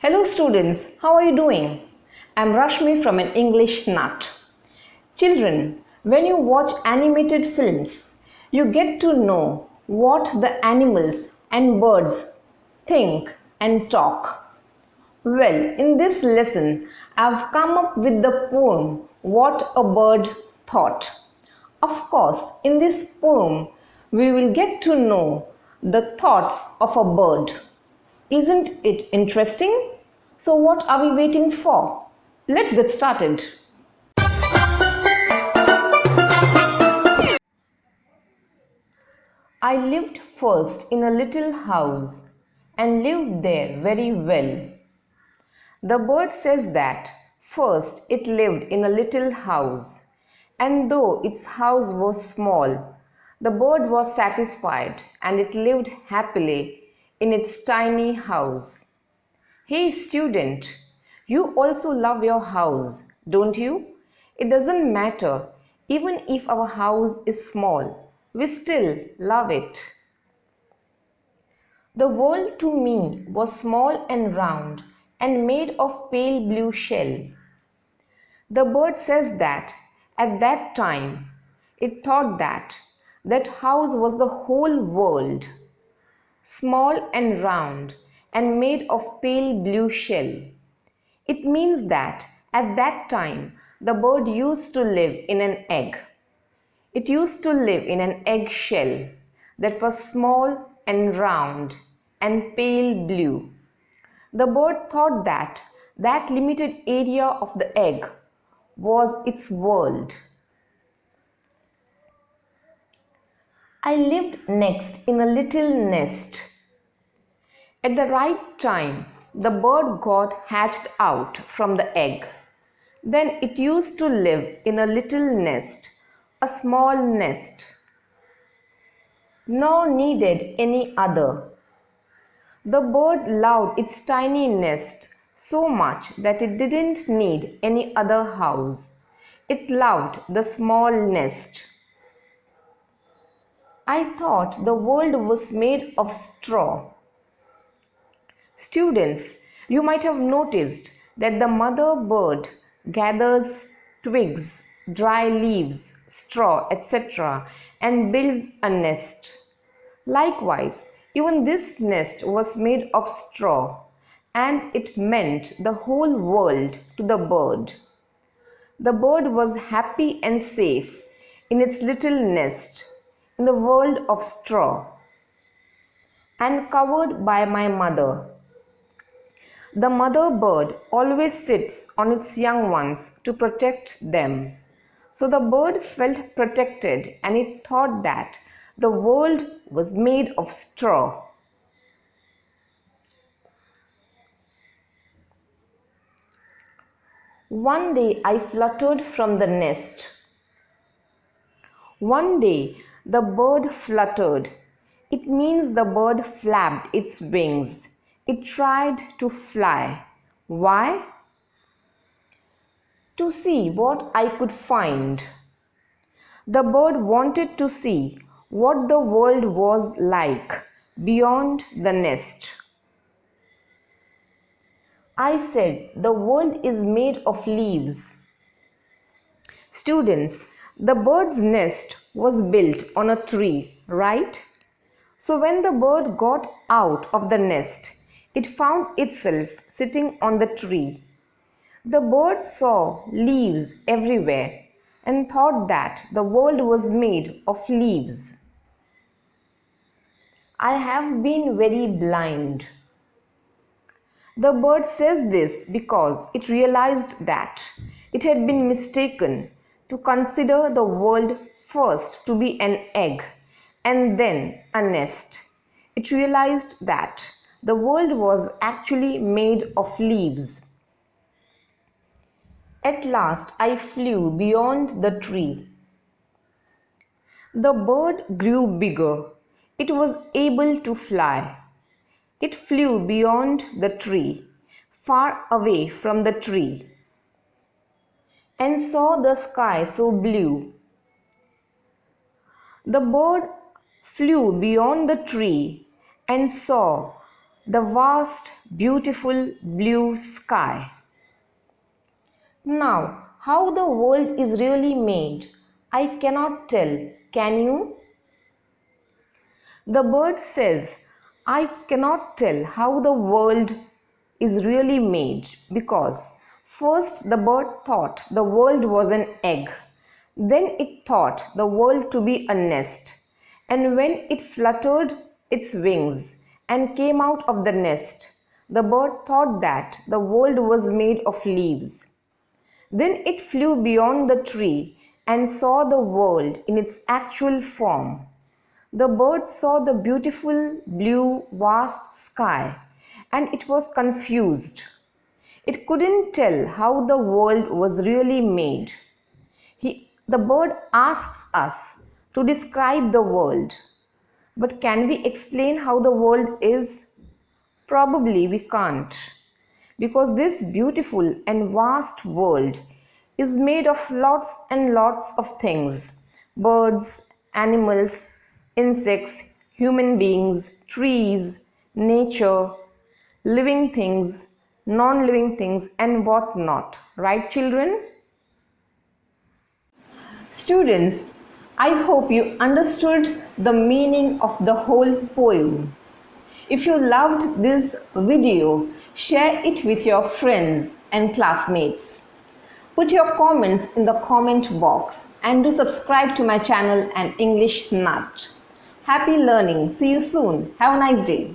Hello students, how are you doing? I'm Rashmi from an English Nut. Children, when you watch animated films, you get to know what the animals and birds think and talk. Well, in this lesson, I've come up with the poem What a Bird Thought. Of course, in this poem, we will get to know the thoughts of a bird. Isn't it interesting? So what are we waiting for? Let's get started. I lived first in a little house and lived there very well. The bird says that first it lived in a little house, and though its house was small, the bird was satisfied and it lived happily in its tiny house. Hey student, you also love your house, don't you? It doesn't matter, even if our house is small, we still love it. The world to me was small and round and made of pale blue shell. The bird says that at that time it thought that that house was the whole world, small and round and made of pale blue shell. It means that at that time the bird used to live in an egg. It used to live in an egg shell that was small and round and pale blue. The bird thought that that limited area of the egg was its world. I lived next in a little nest. At the right time, the bird got hatched out from the egg. Then it used to live in a little nest, a small nest, nor needed any other. The bird loved its tiny nest so much that it didn't need any other house. It loved the small nest. I thought the world was made of straw. Students, you might have noticed that the mother bird gathers twigs, dry leaves, straw, etc. and builds a nest. Likewise, even this nest was made of straw, and it meant the whole world to the bird. The bird was happy and safe in its little nest in the world of straw and covered by my mother. The mother bird always sits on its young ones to protect them. So the bird felt protected and it thought that the world was made of straw. One day I fluttered from the nest. One day the bird fluttered. It means the bird flapped its wings. It tried to fly. Why? To see what I could find. The bird wanted to see what the world was like beyond the nest. I said the world is made of leaves. Students, the bird's nest was built on a tree, right? So when the bird got out of the nest, it found itself sitting on the tree. The bird saw leaves everywhere and thought that the world was made of leaves. I have been very blind. The bird says this because it realized that it had been mistaken to consider the world first to be an egg and then a nest. It realized that the world was actually made of leaves. At last I flew beyond the tree. The bird grew bigger. It was able to fly. It flew beyond the tree, far away from the tree, and saw the sky so blue. The bird flew beyond the tree and saw the vast, beautiful blue sky. Now, how the world is really made, I cannot tell. Can you? The bird says, I cannot tell how the world is really made because first the bird thought the world was an egg. Then it thought the world to be a nest. And when it fluttered its wings and came out of the nest, the bird thought that the world was made of leaves. Then it flew beyond the tree and saw the world in its actual form. The bird saw the beautiful blue vast sky and it was confused. It couldn't tell how the world was really made. The bird asks us to describe the world. But can we explain how the world is? Probably we can't. Because this beautiful and vast world is made of lots and lots of things: birds, animals, insects, human beings, trees, nature, living things, non living things, and what not. Right, children? Students, I hope you understood the meaning of the whole poem. If you loved this video, share it with your friends and classmates. Put your comments in the comment box and do subscribe to my channel, An English Nut. Happy learning. See you soon. Have a nice day.